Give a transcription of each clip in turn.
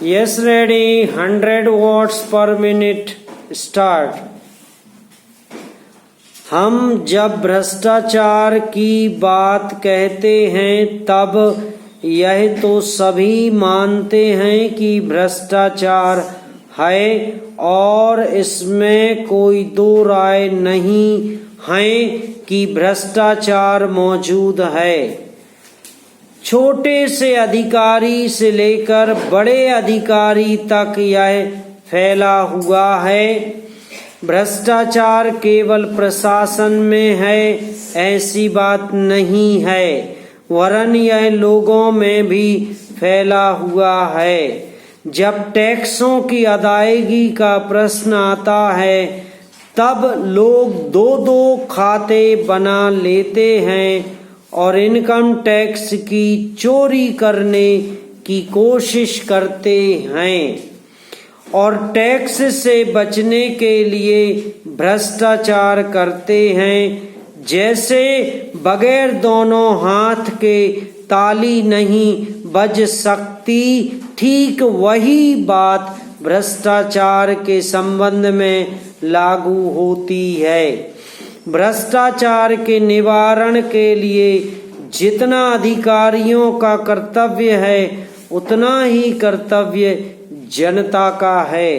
Yes, ready. 100 watts per minute. Start. हम जब भ्रष्टाचार की बात कहते हैं तब यह तो सभी मानते हैं कि भ्रष्टाचार है और इसमें कोई दो राय नहीं है कि भ्रष्टाचार मौजूद है। छोटे से अधिकारी से लेकर बड़े अधिकारी तक यह फैला हुआ है। भ्रष्टाचार केवल प्रशासन में है ऐसी बात नहीं है, वरन यह लोगों में भी फैला हुआ है। जब टैक्सों की अदायगी का प्रश्न आता है तब लोग दो दो खाते बना लेते हैं और इनकम टैक्स की चोरी करने की कोशिश करते हैं और टैक्स से बचने के लिए भ्रष्टाचार करते हैं। जैसे बगैर दोनों हाथ के ताली नहीं बज सकती, ठीक वही बात भ्रष्टाचार के संबंध में लागू होती है। भ्रष्टाचार के निवारण के लिए जितना अधिकारियों का कर्तव्य है उतना ही कर्तव्य जनता का है।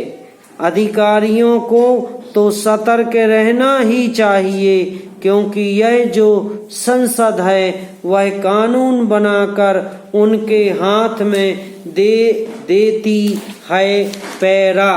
अधिकारियों को तो सतर्क रहना ही चाहिए, क्योंकि यह जो संसद है वह कानून बनाकर उनके हाथ में देती है। पैरा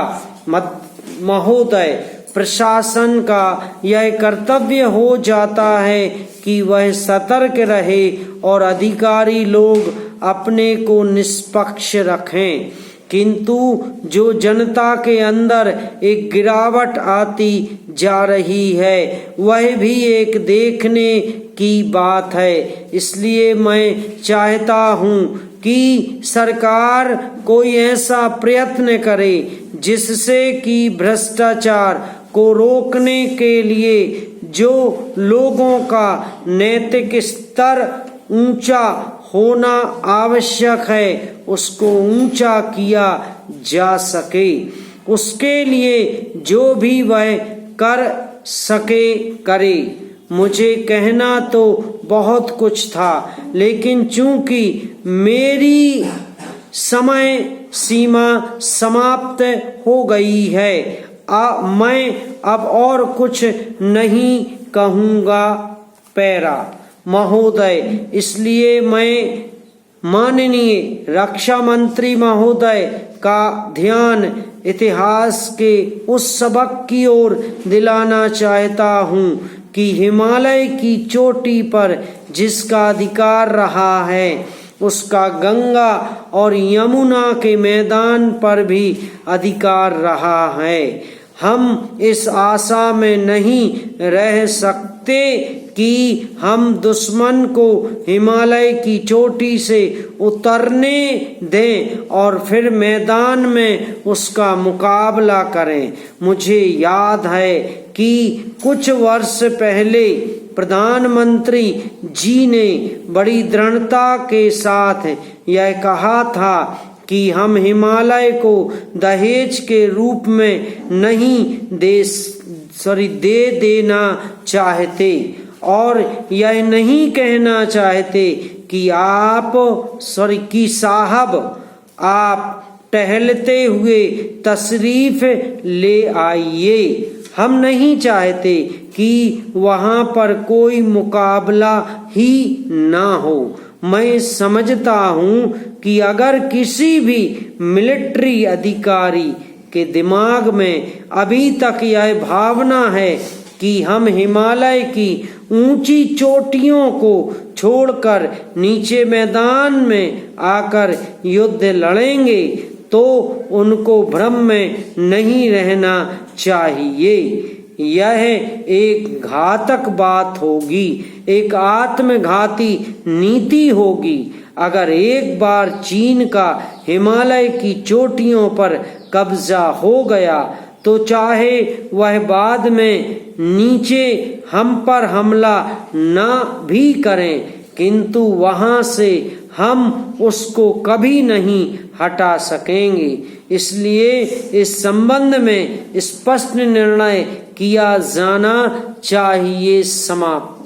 महोदय, प्रशासन का यह कर्तव्य हो जाता है कि वह सतर्क रहे और अधिकारी लोग अपने को निष्पक्ष रखें। किंतु जो जनता के अंदर एक गिरावट आती जा रही है वह भी एक देखने की बात है। इसलिए मैं चाहता हूँ कि सरकार कोई ऐसा प्रयत्न करे जिससे कि भ्रष्टाचार को रोकने के लिए जो लोगों का नैतिक स्तर ऊंचा होना आवश्यक है उसको ऊंचा किया जा सके। उसके लिए जो भी वह कर सके करे। मुझे कहना तो बहुत कुछ था, लेकिन चूंकि मेरी समय सीमा समाप्त हो गई है, मैं अब और कुछ नहीं कहूँगा। पैरा महोदय, इसलिए मैं माननीय रक्षा मंत्री महोदय का ध्यान इतिहास के उस सबक की ओर दिलाना चाहता हूँ कि हिमालय की चोटी पर जिसका अधिकार रहा है उसका गंगा और यमुना के मैदान पर भी अधिकार रहा है। हम इस आशा में नहीं रह सकते कि हम दुश्मन को हिमालय की चोटी से उतरने दें और फिर मैदान में उसका मुकाबला करें। मुझे याद है कि कुछ वर्ष पहले प्रधानमंत्री जी ने बड़ी दृढ़ता के साथ यह कहा था कि हम हिमालय को दहेज के रूप में नहीं दे देना चाहते और यह नहीं कहना चाहते कि साहब आप टहलते हुए तशरीफ ले आइए। हम नहीं चाहते कि वहाँ पर कोई मुकाबला ही ना हो। मैं समझता हूँ कि अगर किसी भी मिलिट्री अधिकारी के दिमाग में अभी तक यह भावना है कि हम हिमालय की ऊंची चोटियों को छोड़कर नीचे मैदान में आकर युद्ध लड़ेंगे, तो उनको भ्रम में नहीं रहना चाहिए। यह एक घातक बात होगी, एक आत्मघाती नीति होगी। अगर एक बार चीन का हिमालय की चोटियों पर कब्जा हो गया तो चाहे वह बाद में नीचे हम पर हमला ना भी करें, किंतु वहां से हम उसको कभी नहीं हटा सकेंगे। इसलिए इस संबंध में स्पष्ट निर्णय किया जाना चाहिए। समाप्त।